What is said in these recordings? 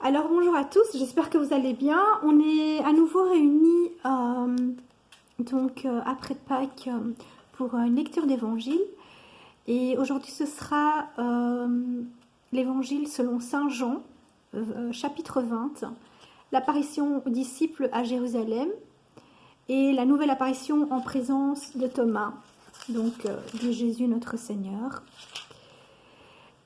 Alors bonjour à tous, j'espère que vous allez bien. On est à nouveau réunis après Pâques pour une lecture d'évangile. Et aujourd'hui ce sera l'évangile selon Saint Jean, chapitre 20, l'apparition aux disciples à Jérusalem et la nouvelle apparition en présence de Thomas, de Jésus notre Seigneur.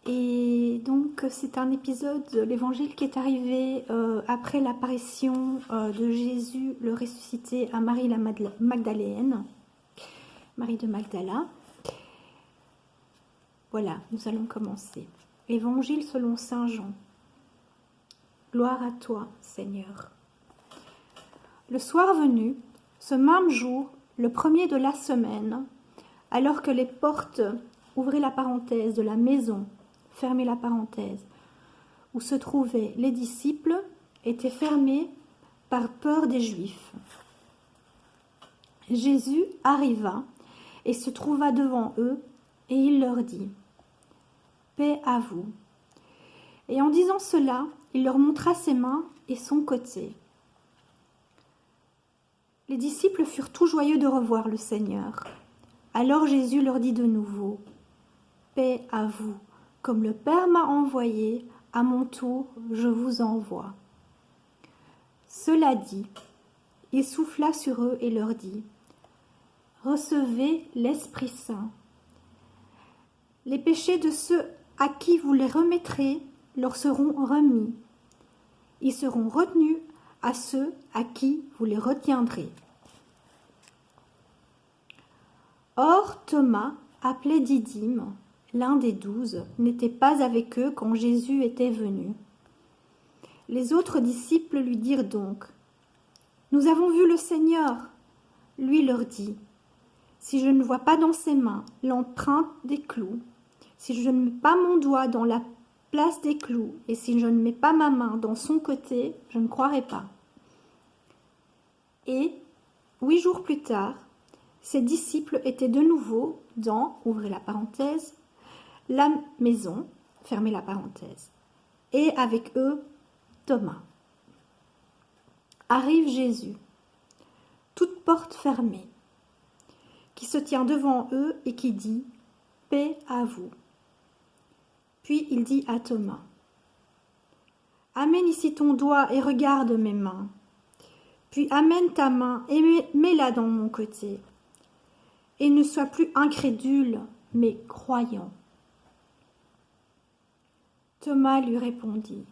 Et donc c'est un épisode de l'évangile qui est arrivé après l'apparition de Jésus le ressuscité à Marie la Magdaléenne, Marie de Magdala. Voilà, nous allons commencer. Évangile selon Saint Jean. Gloire à toi, Seigneur. Le soir venu, ce même jour, le premier de la semaine, alors que les portes, ouvrez la parenthèse, de la maison, fermez la parenthèse, où se trouvaient les disciples, étaient fermées par peur des Juifs. Jésus arriva et se trouva devant eux, et il leur dit « Paix à vous ». Et en disant cela, il leur montra ses mains et son côté. Les disciples furent tout joyeux de revoir le Seigneur. Alors Jésus leur dit de nouveau « Paix à vous ». Comme le Père m'a envoyé, à mon tour, je vous envoie. Cela dit, il souffla sur eux et leur dit, recevez l'Esprit Saint. Les péchés de ceux à qui vous les remettrez leur seront remis. Ils seront retenus à ceux à qui vous les retiendrez. Or, Thomas, appelé Didyme, l'un des 12, n'était pas avec eux quand Jésus était venu. Les autres disciples lui dirent donc, « Nous avons vu le Seigneur !» Lui leur dit, « Si je ne vois pas dans ses mains l'empreinte des clous, si je ne mets pas mon doigt dans la place des clous, et si je ne mets pas ma main dans son côté, je ne croirai pas. » Et, 8 jours plus tard, ses disciples étaient de nouveau dans, ouvrez la parenthèse, la maison, fermez la parenthèse, et avec eux, Thomas. Arrive Jésus, toute porte fermée, qui se tient devant eux et qui dit « Paix à vous ». Puis il dit à Thomas « Amène ici ton doigt et regarde mes mains. Puis amène ta main et mets-la dans mon côté. Et ne sois plus incrédule, mais croyant. » Thomas lui répondit,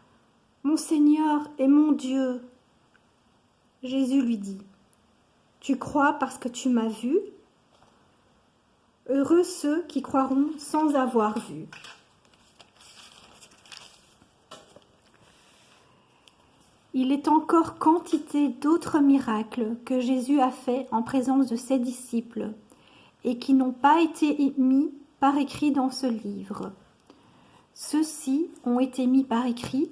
« Mon Seigneur et mon Dieu. » Jésus lui dit, « Tu crois parce que tu m'as vu? Heureux ceux qui croiront sans avoir vu. » Il est encore quantité d'autres miracles que Jésus a faits en présence de ses disciples et qui n'ont pas été mis par écrit dans ce livre. Ceux-ci ont été mis par écrit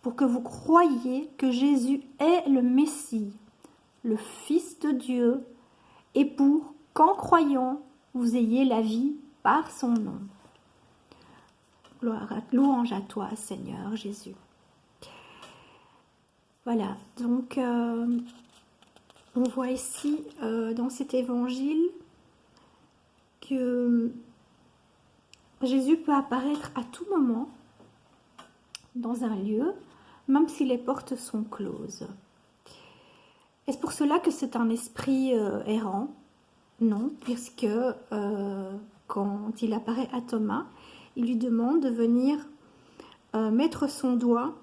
pour que vous croyiez que Jésus est le Messie, le Fils de Dieu, et pour qu'en croyant, vous ayez la vie par son nom. Louange à toi, Seigneur Jésus. Voilà, donc on voit ici dans cet évangile que Jésus peut apparaître à tout moment dans un lieu, même si les portes sont closes. Est-ce pour cela que c'est un esprit errant? Non, puisque quand il apparaît à Thomas, il lui demande de venir mettre son doigt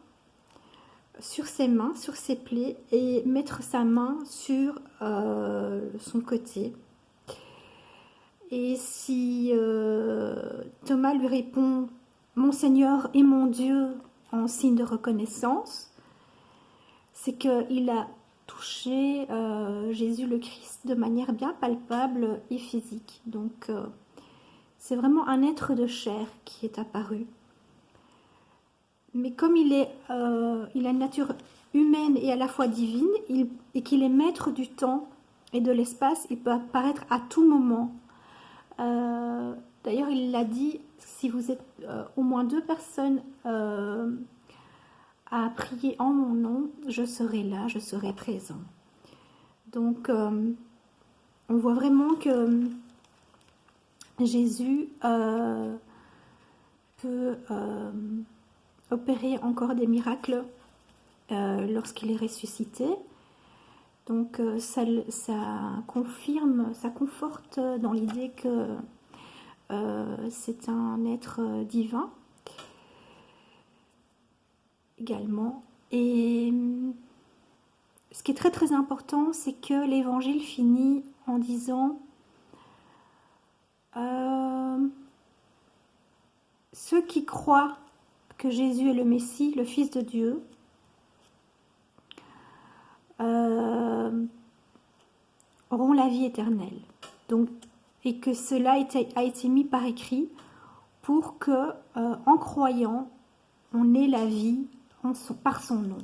sur ses mains, sur ses plaies, et mettre sa main sur son côté. Et si Thomas lui répond « Mon Seigneur et mon Dieu » en signe de reconnaissance, c'est qu'il a touché Jésus le Christ de manière bien palpable et physique. Donc c'est vraiment un être de chair qui est apparu. Mais comme il a une nature humaine et à la fois divine, et qu'il est maître du temps et de l'espace, il peut apparaître à tout moment. D'ailleurs, il l'a dit, si vous êtes au moins 2 personnes à prier en mon nom, je serai là, je serai présent. Donc, on voit vraiment que Jésus peut opérer encore des miracles lorsqu'il est ressuscité. Donc ça confirme, ça conforte dans l'idée que c'est un être divin également. Et ce qui est très très important, c'est que l'évangile finit en disant ceux qui croient que Jésus est le Messie, le Fils de Dieu, auront la vie éternelle. Donc, et que cela a été mis par écrit pour que, en croyant, on ait la vie par son nom.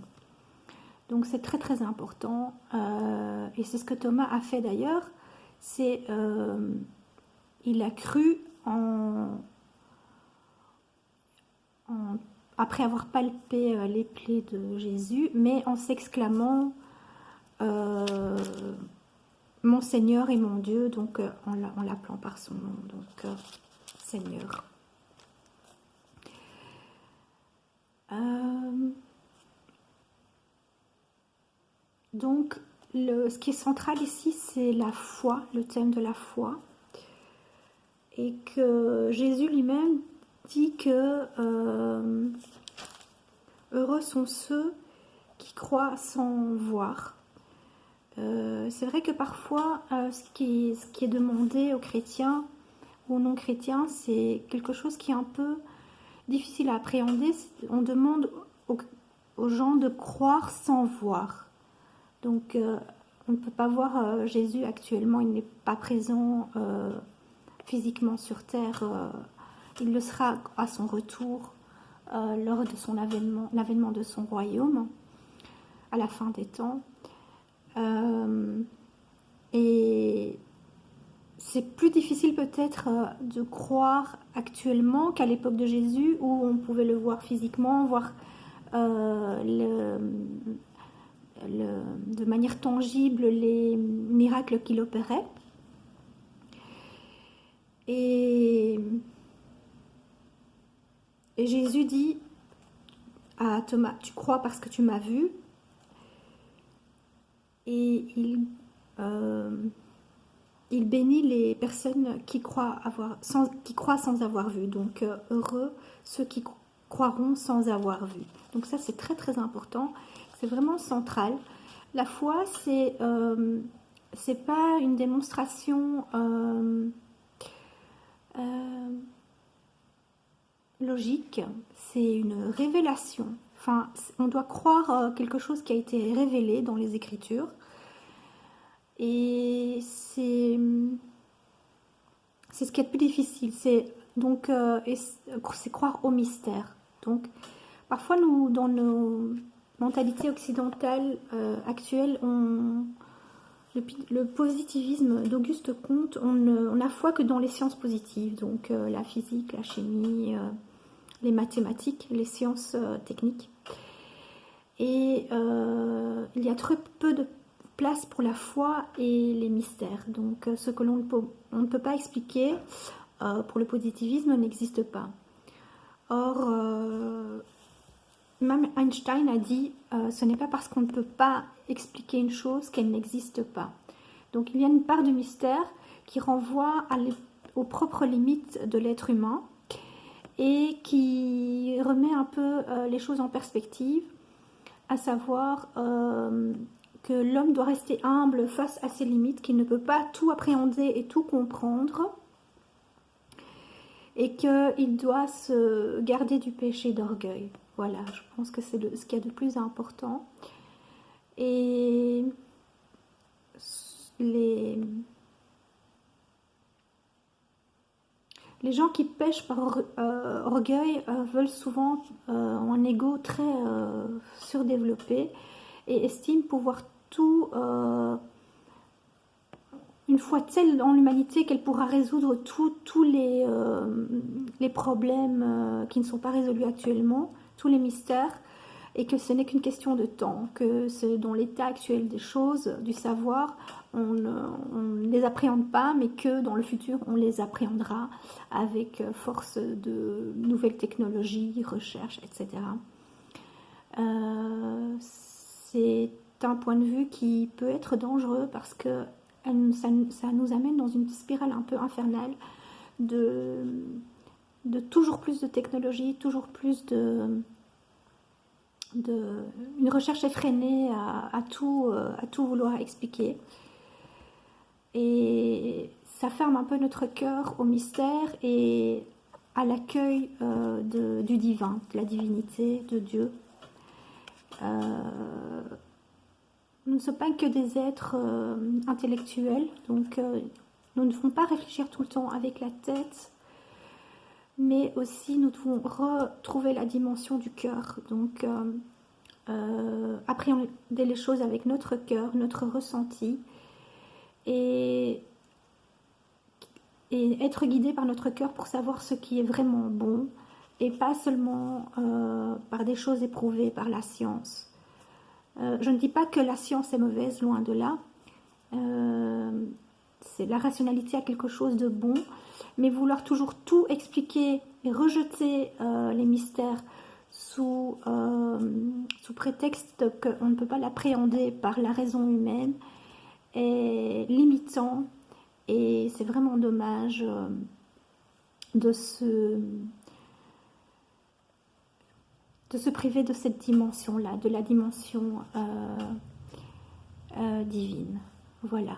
Donc c'est très très important, et c'est ce que Thomas a fait d'ailleurs. Il a cru après avoir palpé les plaies de Jésus, mais en s'exclamant mon Seigneur et mon Dieu, donc en l'appelant par son nom, donc Seigneur. Donc ce qui est central ici, c'est la foi, le thème de la foi, et que Jésus lui-même dit que heureux sont ceux qui croient sans voir. C'est vrai que parfois, ce qui est demandé aux chrétiens ou aux non-chrétiens, c'est quelque chose qui est un peu difficile à appréhender. On demande aux gens de croire sans voir. Donc, on ne peut pas voir Jésus actuellement, il n'est pas présent physiquement sur terre. Il le sera à son retour lors de son l'avènement de son royaume, à la fin des temps. Et c'est plus difficile peut-être de croire actuellement qu'à l'époque de Jésus, où on pouvait le voir physiquement, voir de manière tangible les miracles qu'il opérait. Et Jésus dit à Thomas, tu crois parce que tu m'as vu. Et il bénit les personnes qui croient sans avoir vu. Donc heureux ceux qui croiront sans avoir vu. Donc ça c'est très très important. C'est vraiment central. La foi, c'est pas une démonstration logique, c'est une révélation. Enfin, on doit croire quelque chose qui a été révélé dans les Écritures. Et c'est ce qui est le plus difficile. C'est croire au mystère. Donc, parfois, nous, dans nos mentalités occidentales actuelles, le positivisme d'Auguste Comte, on n'a foi que dans les sciences positives. Donc, la physique, la chimie, les mathématiques, les sciences techniques. Et il y a très peu de place pour la foi et les mystères. Donc ce que on ne peut pas expliquer pour le positivisme n'existe pas. Or, même Einstein a dit ce n'est pas parce qu'on ne peut pas expliquer une chose qu'elle n'existe pas. Donc il y a une part de mystère qui renvoie aux propres limites de l'être humain et qui remet un peu les choses en perspective, à savoir que l'homme doit rester humble face à ses limites, qu'il ne peut pas tout appréhender et tout comprendre, et qu'il doit se garder du péché d'orgueil. Voilà, je pense que c'est ce qu'il y a de plus important. Et les gens qui pêchent par orgueil veulent souvent un ego très surdéveloppé et estiment pouvoir tout, une foi telle en l'humanité qu'elle pourra résoudre tous les problèmes qui ne sont pas résolus actuellement, tous les mystères, et que ce n'est qu'une question de temps, que c'est dans l'état actuel des choses, du savoir, on ne les appréhende pas, mais que dans le futur, on les appréhendera avec force de nouvelles technologies, recherches, etc. C'est un point de vue qui peut être dangereux parce que ça nous amène dans une spirale un peu infernale de toujours plus de technologie, toujours plus une recherche effrénée à tout vouloir expliquer. Et ça ferme un peu notre cœur au mystère et à l'accueil du divin, de la divinité, de Dieu. Nous ne sommes pas que des êtres intellectuels, donc nous ne devons pas réfléchir tout le temps avec la tête, mais aussi nous devons retrouver la dimension du cœur, donc appréhender les choses avec notre cœur, notre ressenti, et être guidé par notre cœur pour savoir ce qui est vraiment bon, et pas seulement par des choses éprouvées par la science. Je ne dis pas que la science est mauvaise, loin de là. La rationalité a quelque chose de bon, mais vouloir toujours tout expliquer et rejeter les mystères sous prétexte qu'on ne peut pas l'appréhender par la raison humaine est limitant, et c'est vraiment dommage de se priver de cette dimension-là, de la dimension divine. Voilà.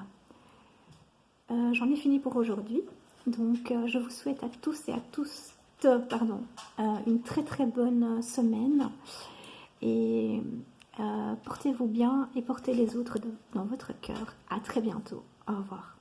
J'en ai fini pour aujourd'hui. Donc, je vous souhaite à tous et à tous une très très bonne semaine. Et portez-vous bien et portez les autres dans votre cœur. À très bientôt. Au revoir.